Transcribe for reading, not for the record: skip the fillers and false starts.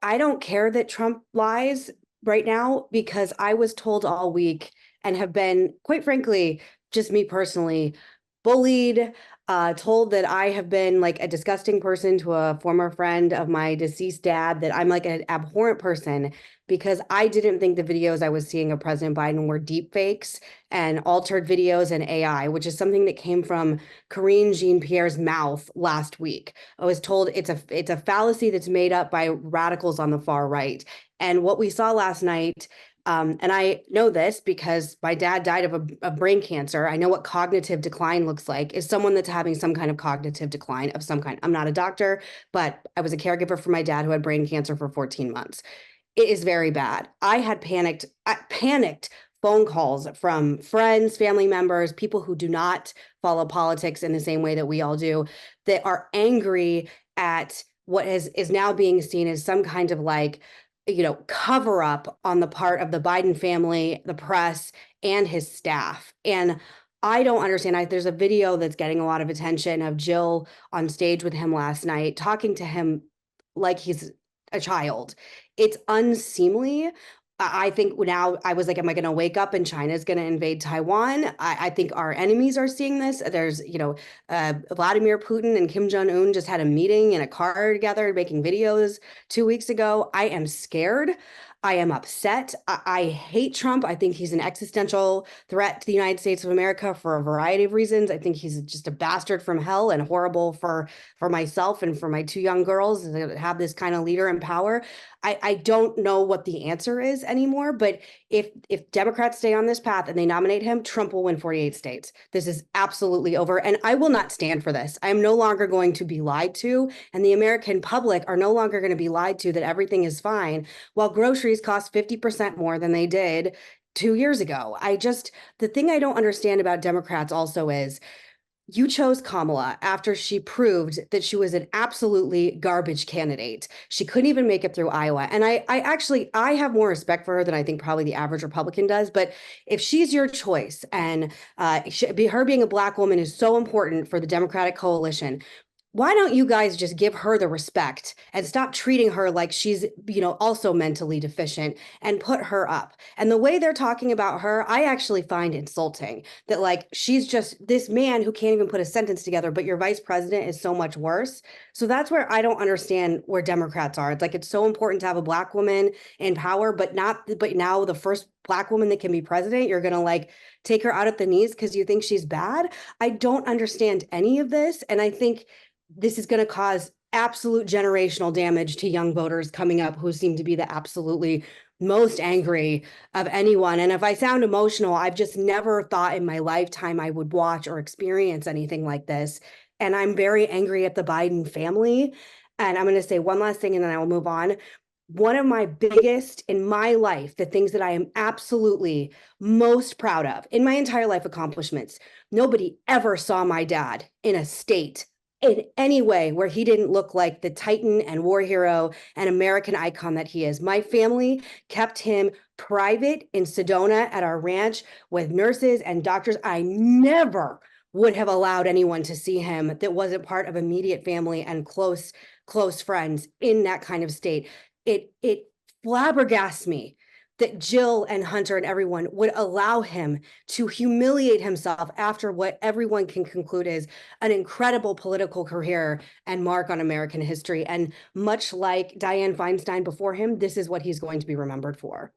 I don't care that Trump lies right now because I was told all week and have been, quite frankly, just me personally, bullied, told that I have been like a disgusting person to a former friend of my deceased dad, that I'm like an abhorrent person because I didn't think the videos I was seeing of President Biden were deep fakes and altered videos and AI, which is something that came from Karine Jean-Pierre's mouth last week. I was told it's a fallacy that's made up by radicals on the far right. And what we saw last night, and I know this because my dad died of brain cancer. I know what cognitive decline looks like, is someone that's having some kind of cognitive decline of some kind. I'm not a doctor, but I was a caregiver for my dad who had brain cancer for 14 months. It is very bad. I had panicked phone calls from friends, family members, people who do not follow politics in the same way that we all do, that are angry at what is now being seen as some kind of like, cover up on the part of the Biden family, the press, and his staff. And I don't understand. There's a video that's getting a lot of attention of Jill on stage with him last night, talking to him like he's a child. It's unseemly. I think now I was like, am I going to wake up and China's going to invade Taiwan? I think our enemies are seeing this. There's, Vladimir Putin and Kim Jong-un just had a meeting in a car together making videos 2 weeks ago. I am scared. I am upset. I hate Trump. I think he's an existential threat to the United States of America for a variety of reasons. I think he's just a bastard from hell and horrible for myself and for my two young girls to have this kind of leader in power. I don't know what the answer is anymore, but if Democrats stay on this path and they nominate him, Trump will win 48 states. This is absolutely over, and I will not stand for this. I am no longer going to be lied to, and the American public are no longer going to be lied to that everything is fine while groceries cost 50% more than they did 2 years ago. The thing I don't understand about Democrats also is you chose Kamala after she proved that she was an absolutely garbage candidate. She couldn't even make it through Iowa. And I have more respect for her than I think probably the average Republican does. But if she's your choice and her being a Black woman is so important for the Democratic coalition, why don't you guys just give her the respect and stop treating her like she's, also mentally deficient and put her up? And the way they're talking about her, I actually find insulting that like she's just this man who can't even put a sentence together, but your vice president is so much worse. So that's where I don't understand where Democrats are. It's like it's so important to have a Black woman in power, but now the first Black woman that can be president, you're going to like take her out at the knees because you think she's bad. I don't understand any of this. And I think this is going to cause absolute generational damage to young voters coming up who seem to be the absolutely most angry of anyone. And if I sound emotional, I've just never thought in my lifetime I would watch or experience anything like this. And I'm very angry at the Biden family. And I'm going to say one last thing and then I will move on. One of my biggest in my life, the things that I am absolutely most proud of in my entire life accomplishments, nobody ever saw my dad in a state in any way where he didn't look like the Titan and war hero and American icon that he is. My family kept him private in Sedona at our ranch with nurses and doctors. I never would have allowed anyone to see him that wasn't part of immediate family and close friends in that kind of state. It flabbergasts me that Jill and Hunter and everyone would allow him to humiliate himself after what everyone can conclude is an incredible political career and mark on American history. And much like Dianne Feinstein before him, this is what he's going to be remembered for.